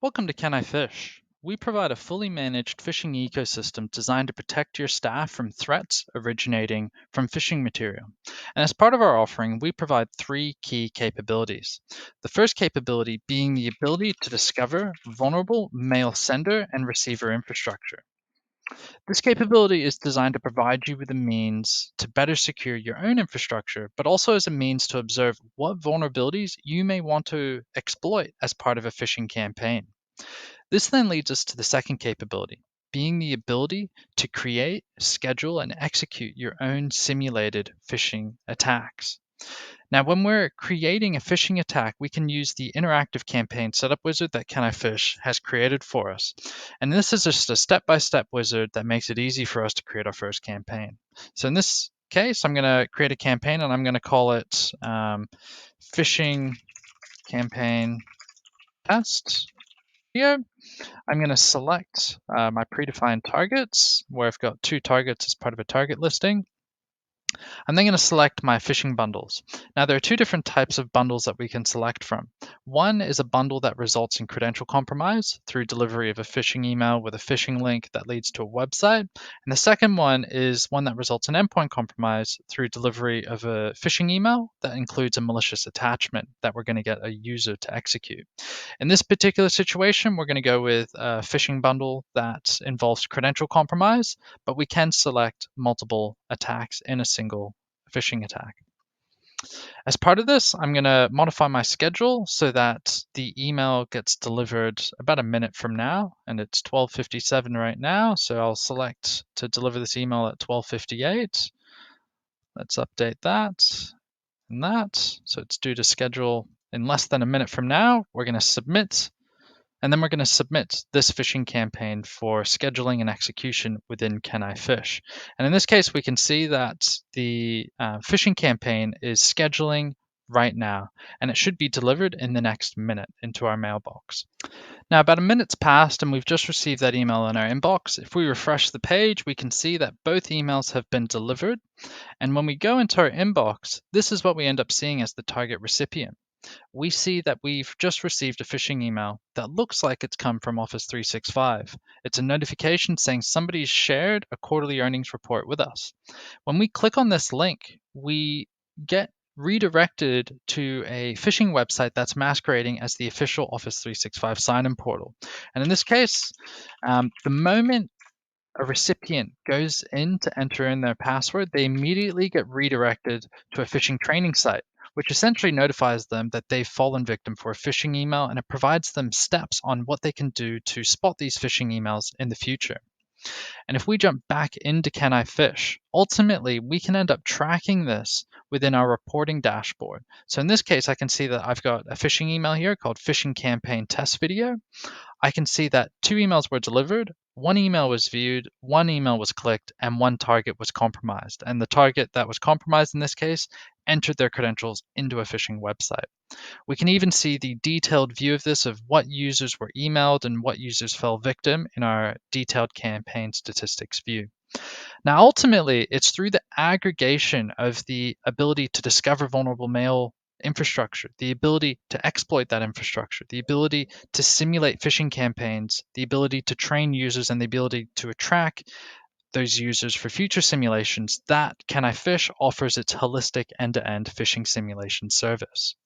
Welcome to CanIPhish. We provide a fully managed phishing ecosystem designed to protect your staff from threats originating from phishing material. And as part of our offering, we provide three key capabilities. The first capability being the ability to discover vulnerable mail sender and receiver infrastructure. This capability is designed to provide you with a means to better secure your own infrastructure, but also as a means to observe what vulnerabilities you may want to exploit as part of a phishing campaign. This then leads us to the second capability, being the ability to create, schedule, and execute your own simulated phishing attacks. Now, when we're creating a phishing attack, we can use the interactive campaign setup wizard that CanIPhish has created for us. And this is just a step-by-step wizard that makes it easy for us to create our first campaign. So in this case, I'm going to create a campaign and I'm going to call it phishing campaign test. Here, I'm going to select my predefined targets where I've got two targets as part of a target listing. I'm then going to select my phishing bundles. Now, there are two different types of bundles that we can select from. One is a bundle that results in credential compromise through delivery of a phishing email with a phishing link that leads to a website. And the second one is one that results in endpoint compromise through delivery of a phishing email that includes a malicious attachment that we're going to get a user to execute. In this particular situation, we're going to go with a phishing bundle that involves credential compromise, but we can select multiple attacks in a single phishing attack. As part of this, I'm going to modify my schedule so that the email gets delivered about a minute from now, and it's 12:57 right now, so I'll select to deliver this email at 12:58. Let's update that and that. So it's due to schedule in less than a minute from now. We're going to submit. And then we're going to submit this phishing campaign for scheduling and execution within CanIPhish. And in this case, we can see that the phishing campaign is scheduling right now, and it should be delivered in the next minute into our mailbox. Now, about a minute's passed, and we've just received that email in our inbox. If we refresh the page, we can see that both emails have been delivered. And when we go into our inbox, this is what we end up seeing as the target recipient. We see that we've just received a phishing email that looks like it's come from Office 365. It's a notification saying somebody's shared a quarterly earnings report with us. When we click on this link, we get redirected to a phishing website that's masquerading as the official Office 365 sign-in portal. And in this case, the moment a recipient goes in to enter in their password, they immediately get redirected to a phishing training site, which essentially notifies them that they've fallen victim for a phishing email, and it provides them steps on what they can do to spot these phishing emails in the future. And if we jump back into CanIPhish, ultimately we can end up tracking this within our reporting dashboard. So in this case, I can see that I've got a phishing email here called phishing campaign test video. I can see that two emails were delivered, one email was viewed, one email was clicked, and one target was compromised. And the target that was compromised in this case entered their credentials into a phishing website. We can even see the detailed view of this of what users were emailed and what users fell victim in our detailed campaign statistics view. Now, ultimately, it's through the aggregation of the ability to discover vulnerable mail infrastructure, the ability to exploit that infrastructure, the ability to simulate phishing campaigns, the ability to train users, and the ability to attract those users for future simulations that CanIPhish offers its holistic end-to-end phishing simulation service.